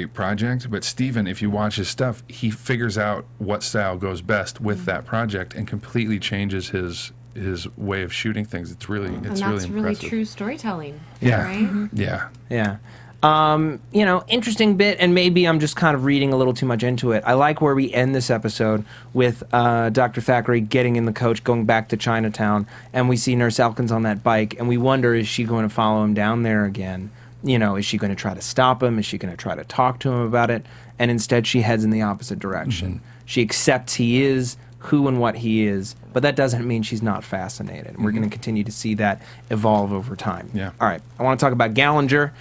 project. But Steven, if you watch his stuff, he figures out what style goes best with that project and completely changes his way of shooting things. It's really impressive. Really true storytelling. Yeah. Right? Yeah. You know, interesting bit, and maybe I'm just kind of reading a little too much into it. I like where we end this episode with Dr. Thackery getting in the coach, going back to Chinatown, and we see Nurse Elkins on that bike, and we wonder, is she going to follow him down there again? You know, is she going to try to stop him? Is she going to try to talk to him about it? And instead she heads in the opposite direction. She accepts he is who and what he is, but that doesn't mean she's not fascinated. And we're going to continue to see that evolve over time. Yeah. All right, I want to talk about Gallinger,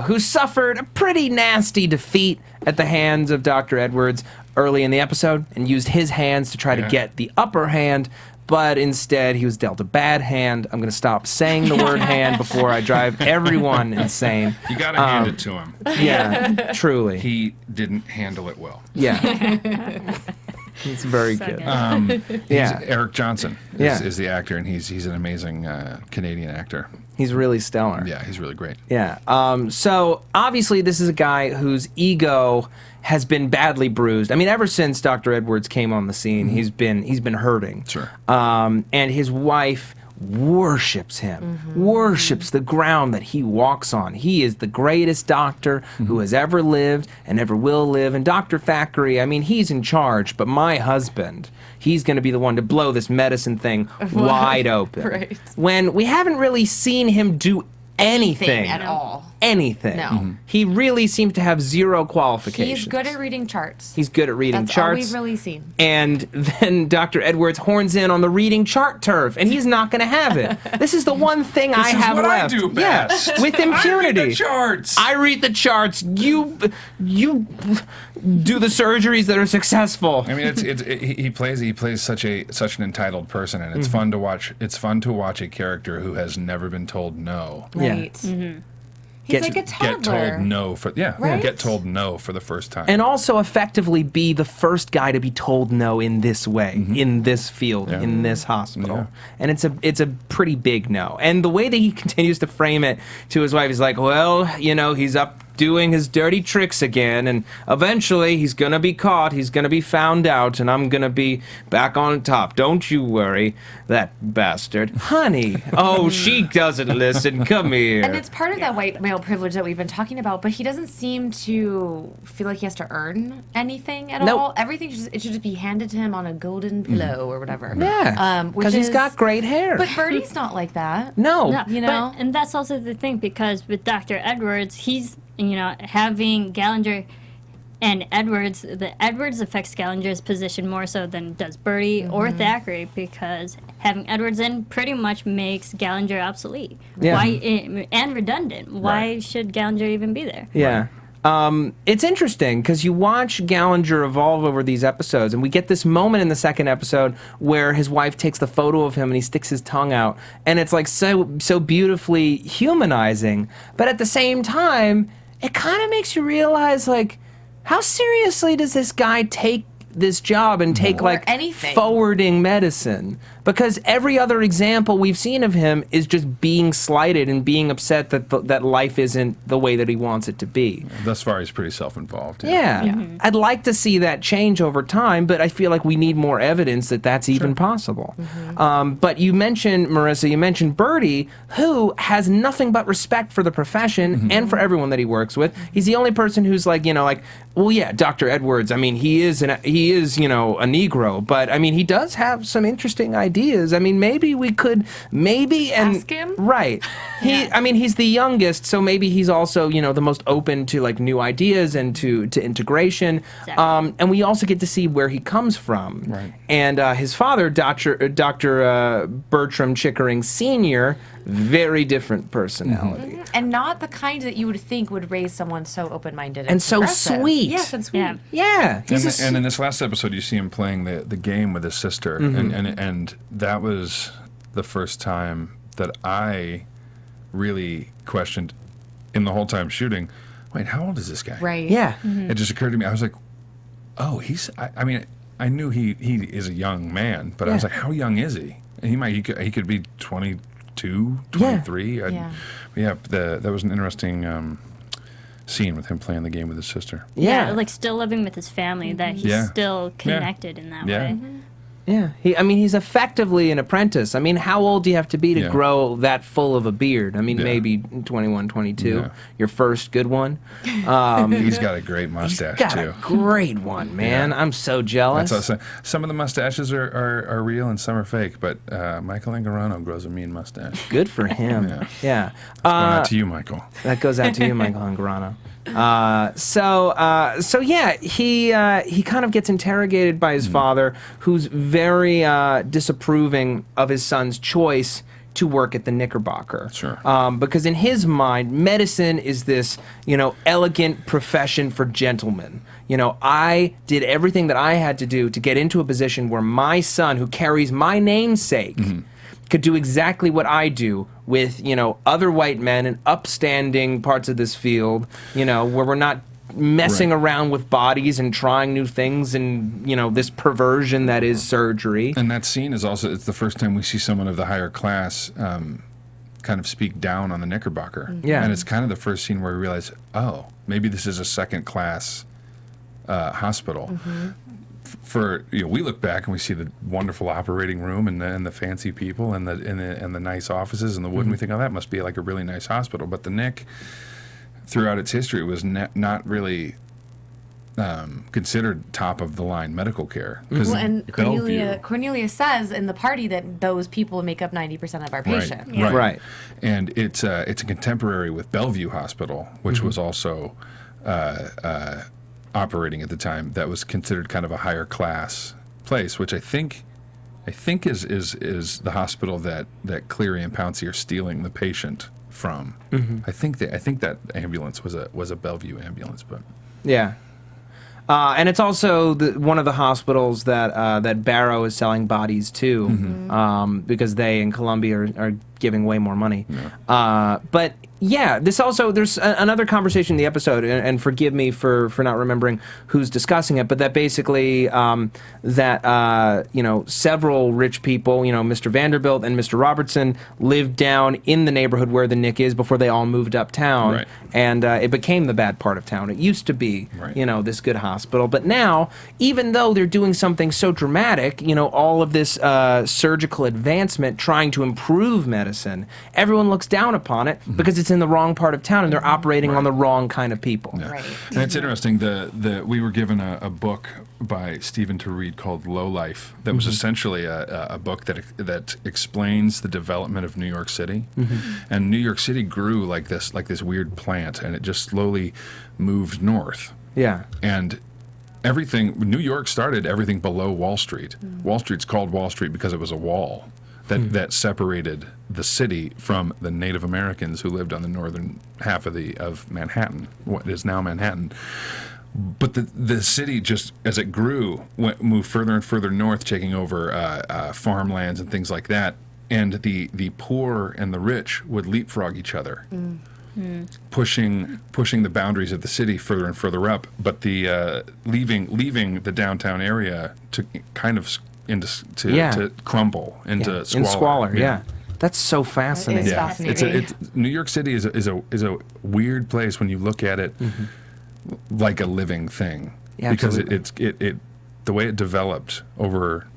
who suffered a pretty nasty defeat at the hands of Dr. Edwards early in the episode and used his hands to try to get the upper hand, but instead he was dealt a bad hand. I'm going to stop saying the word hand before I drive everyone insane. You got to hand it to him. Yeah, truly. He didn't handle it well. Yeah. It's very So good. Eric Johnson is the actor, and he's an amazing Canadian actor. He's really stellar. Yeah, he's really great. Yeah. So obviously this is a guy whose ego has been badly bruised. I mean, ever since Dr. Edwards came on the scene, he's been hurting. Sure. And his wife worships him, worships the ground that he walks on. He is the greatest doctor who has ever lived and ever will live. And Dr. Thackery, I mean, he's in charge, but my husband, he's going to be the one to blow this medicine thing wide open. Right. When we haven't really seen him do anything at all. Anything. No. He really seems to have zero qualifications. He's good at reading charts. He's good at reading That's charts. all we've really seen. And then Dr. Edwards horns in on the reading chart turf, and he's not going to have it. This is the one thing I have left. This is what I do best. Yeah, with impunity. I read the charts. I read the charts. You do the surgeries that are successful. I mean, he plays such an entitled person, and it's fun to watch. It's fun to watch a character who has never been told no. Right. He's like a toddler. Get told no Right? get told no for the first time. And also effectively be the first guy to be told no in this way, in this field, in this hospital. Yeah. And it's a pretty big no. And the way that he continues to frame it to his wife is like, well, you know, he's up doing his dirty tricks again, and eventually he's gonna be caught, he's gonna be found out, and I'm gonna be back on top. Don't you worry, that bastard. Honey, oh, she doesn't listen, come here. And it's part of that white male privilege that we've been talking about, but he doesn't seem to feel like he has to earn anything at all. Everything it should just be handed to him on a golden pillow or whatever. Yeah, because he's got great hair. But Birdie's not like that. No. You know? And that's also the thing, because with Dr. Edwards, he's, you know, having Gallinger and Edwards, the Edwards affects Gallinger's position more so than does Birdie or Thackery, because having Edwards in pretty much makes Gallinger obsolete. Yeah. And redundant. Why should Gallinger even be there? Yeah. It's interesting because you watch Gallinger evolve over these episodes, and we get this moment in the second episode where his wife takes the photo of him and he sticks his tongue out, and it's like so beautifully humanizing, but at the same time, it kind of makes you realize, like, how seriously does this guy take this job and take like anything. Forwarding medicine? Because every other example we've seen of him is just being slighted and being upset that that life isn't the way that he wants it to be. Thus far, he's pretty self-involved. Yeah. I'd like to see that change over time, but I feel like we need more evidence that that's even possible. But you mentioned, Marisa, you mentioned Birdie, who has nothing but respect for the profession and for everyone that he works with. He's the only person who's like, you know, like, well, yeah, Dr. Edwards, I mean, he is he is, you know, a Negro, but I mean, he does have some interesting ideas. I mean, maybe we could, ask him? Right. I mean, he's the youngest, so maybe he's also, you know, the most open to like new ideas and to integration. Exactly. And we also get to see where he comes from. Right. And his father, Dr. Bertram Chickering Sr., very different personality. And not the kind that you would think would raise someone so open-minded And so progressive. sweet. Yes, and sweet. Yeah. And in this last episode, you see him playing the game with his sister, and that was the first time that I really questioned, in the whole time shooting, wait, how old is this guy? Right. Yeah. It just occurred to me. I was like, oh, I mean, I knew he is a young man, but I was like, how young is he? And he could be 22, 23. Yeah. That was an interesting scene with him playing the game with his sister. Yeah. Like still living with his family, that he's still connected in that way. Yeah, he's effectively an apprentice. I mean, how old do you have to be to grow that full of a beard? I mean, maybe 21, 22. Yeah. Your first good one. He's got a great mustache, Got too. a great one, man. I'm so jealous. That's also, some of the mustaches are real and some are fake, but Michael Angarano grows a mean mustache. Good for him. Yeah. Going out to you, Michael. That goes out to you, Michael Angarano. So yeah, he kind of gets interrogated by his father, who's very disapproving of his son's choice to work at the Knickerbocker. Sure. Because in his mind, medicine is this, you know, elegant profession for gentlemen. You know, I did everything that I had to do to get into a position where my son, who carries my namesake, could do exactly what I do with, you know, other white men in upstanding parts of this field, you know, where we're not messing around with bodies and trying new things and, you know, this perversion that is surgery. And that scene is also, it's the first time we see someone of the higher class kind of speak down on the Knickerbocker. Yeah. And it's kind of the first scene where we realize, oh, maybe this is a second-class hospital. For, you know, we look back and we see the wonderful operating room and the fancy people and the nice offices and the wood, and we think, oh, that must be like a really nice hospital. But the Knick, throughout its history, was not really considered top of the line medical care. Well, and Cornelia says in the party that those people make up 90% of our patients. Right. And it's a contemporary with Bellevue Hospital, which was also operating at the time, that was considered kind of a higher class place, which I think is the hospital that Cleary and Pouncey are stealing the patient from. I think that ambulance was a Bellevue ambulance, but yeah. And it's also one of the hospitals that Barrow is selling bodies to, because they in Columbia are giving way more money. But yeah, there's another conversation in the episode, and forgive me for not remembering who's discussing it, but that basically several rich people, Mr. Vanderbilt and Mr. Robertson, lived down in the neighborhood where the Knick is before they all moved uptown, right. And it became the bad part of town. It used to be, right. This good hospital, but now, even though they're doing something so dramatic, all of this surgical advancement trying to improve medicine, everyone looks down upon it because it's in the wrong part of town and they're operating on the wrong kind of people. Yeah. Right. And it's interesting, we were given a book by Stephen to read called Low Life that was essentially a book that explains the development of New York City. And New York City grew like this weird plant, and it just slowly moved north. Yeah. And New York started everything below Wall Street. Wall Street's called Wall Street because it was a wall that separated the city from the Native Americans who lived on the northern half of Manhattan, what is now Manhattan. But the city, just as it grew, moved further and further north, taking over farmlands and things like that. And the poor and the rich would leapfrog each other, pushing the boundaries of the city further and further up. But the leaving the downtown area to kind of to crumble into squalor. In squalor, yeah. That's so fascinating. It's fascinating. New York City is a weird place when you look at it like a living thing, because it the way it developed over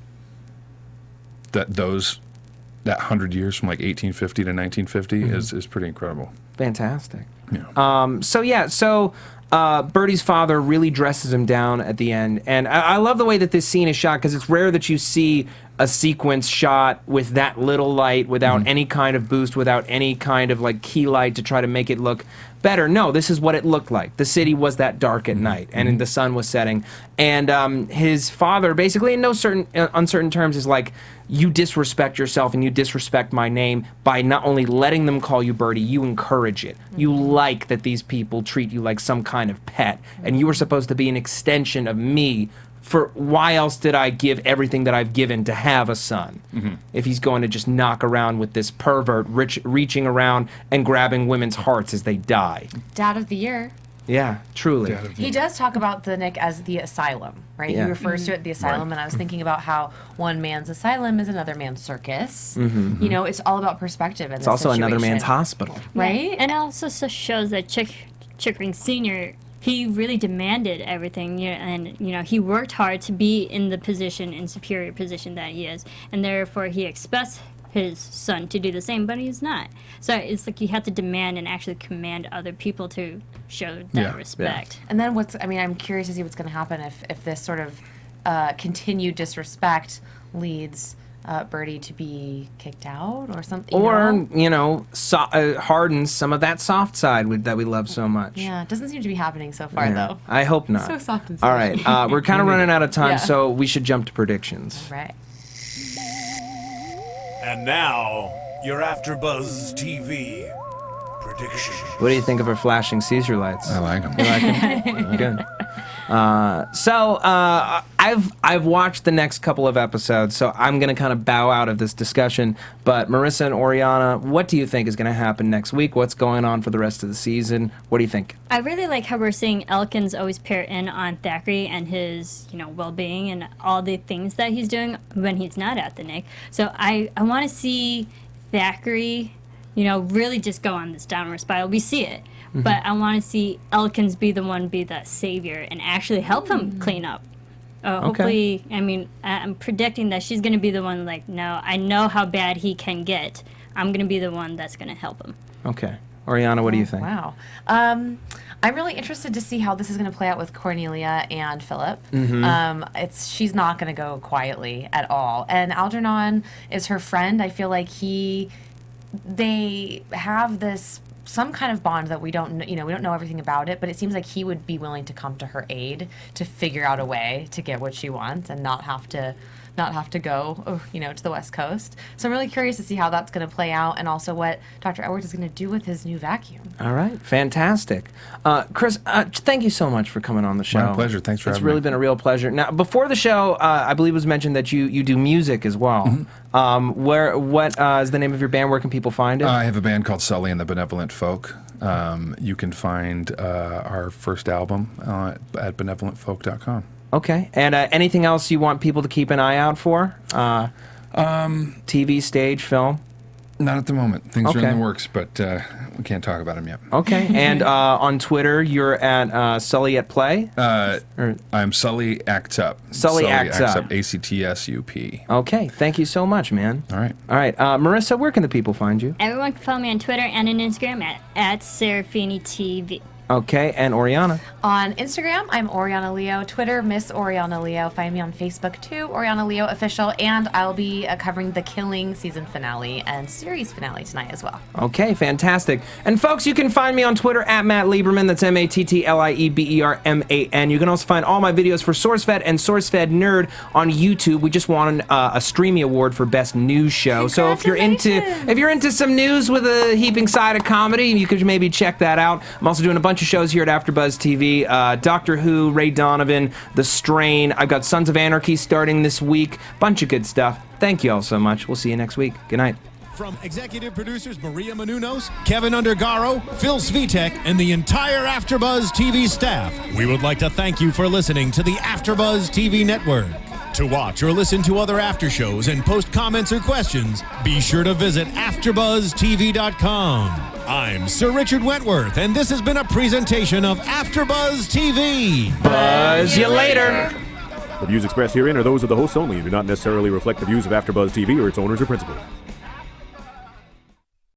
that 100 years from like 1850 to 1950 is pretty incredible. Fantastic. Yeah. So Birdie's father really dresses him down at the end, and I love the way that this scene is shot, because it's rare that you see a sequence shot with that little light, without any kind of boost, without any kind of like key light to try to make it look better. No, this is what it looked like. The city was that dark at night, and the sun was setting. And his father, basically, in no uncertain terms, is like, you disrespect yourself and you disrespect my name by not only letting them call you Birdie, you encourage it. You like that these people treat you like some kind of pet, and you were supposed to be an extension of me. For why else did I give everything that I've given to have a son? If he's going to just knock around with this pervert, reaching around and grabbing women's hearts as they die. Dad of the year. Yeah, truly. He does talk about the Knick as the asylum, right? Yeah. He refers to it the asylum, and I was thinking about how one man's asylum is another man's circus. You know, it's all about perspective. It's also another man's hospital. Right? Yeah. And it also shows that Chickering Sr., he really demanded everything, and he worked hard to be in the position, in superior position that he is, and therefore he expects his son to do the same, but he's not. So it's like you have to demand and actually command other people to show that respect. And then I'm curious to see what's going to happen if this sort of continued disrespect leads Birdie to be kicked out or something. Or, hardens some of that soft side that we love so much. Yeah, it doesn't seem to be happening so far, though. I hope not. So soft and All right, we're kind of running out of time, Yeah. so we should jump to predictions. Right. And now, your AfterBuzz TV prediction. What do you think of our flashing Caesar lights? I like them. You like them? Good. I've watched the next couple of episodes, so I'm going to kind of bow out of this discussion. But Marisa and Oriana, what do you think is going to happen next week? What's going on for the rest of the season? What do you think? I really like how we're seeing Elkins always pair in on Thackery and his, well-being and all the things that he's doing when he's not at the Knick. So I want to see Thackery, really just go on this downward spiral. We see it. But I want to see Elkins be that savior and actually help him clean up. Hopefully, I'm predicting that she's going to be the one no, I know how bad he can get. I'm going to be the one that's going to help him. Okay. Oriana, what do you think? Wow. I'm really interested to see how this is going to play out with Cornelia and Philip. She's not going to go quietly at all. And Algernon is her friend. I feel like they have some kind of bond that we don't know everything about it, but it seems like he would be willing to come to her aid to figure out a way to get what she wants and not have to go, to the West Coast. So I'm really curious to see how that's going to play out, and also what Dr. Edwards is going to do with his new vacuum. All right, fantastic. Chris, thank you so much for coming on the show. My pleasure. Thanks for having me. It's really been a real pleasure. Now, before the show, I believe it was mentioned that you do music as well. What is the name of your band? Where can people find it? I have a band called Sully and the Benevolent Folk. You can find our first album at benevolentfolk.com. Okay. And anything else you want people to keep an eye out for? TV, stage, film? Not at the moment. Things are in the works, but we can't talk about them yet. Okay. And on Twitter, you're at Sully at Play? I'm Sully Acts Up. Sully Acts Up. ACTSUP. Okay. Thank you so much, man. All right. All right. Marisa, where can the people find you? Everyone can follow me on Twitter and on Instagram at Serafini TV. Okay, and Oriana? On Instagram, I'm Oriana Leo. Twitter, Miss Oriana Leo. Find me on Facebook, too, Oriana Leo Official. And I'll be covering The Killing season finale and series finale tonight as well. Okay, fantastic. And folks, you can find me on Twitter at Matt Lieberman. That's MattLieberman. You can also find all my videos for SourceFed and SourceFed Nerd on YouTube. We just won a Streamy Award for Best News Show. So if you're into some news with a heaping side of comedy, you could maybe check that out. I'm also doing a bunch of shows here at AfterBuzz TV. Doctor Who, Ray Donovan, The Strain. I've got Sons of Anarchy starting this week. Bunch of good stuff. Thank you all so much. We'll see you next week. Good night. From executive producers Maria Menounos, Kevin Undergaro, Phil Svitek, and the entire AfterBuzz TV staff, we would like to thank you for listening to the AfterBuzz TV network. To watch or listen to other after shows and post comments or questions, be sure to visit AfterBuzzTV.com. I'm Sir Richard Wentworth, and this has been a presentation of AfterBuzz TV. Buzz you later. The views expressed herein are those of the hosts only and do not necessarily reflect the views of AfterBuzz TV or its owners or principals.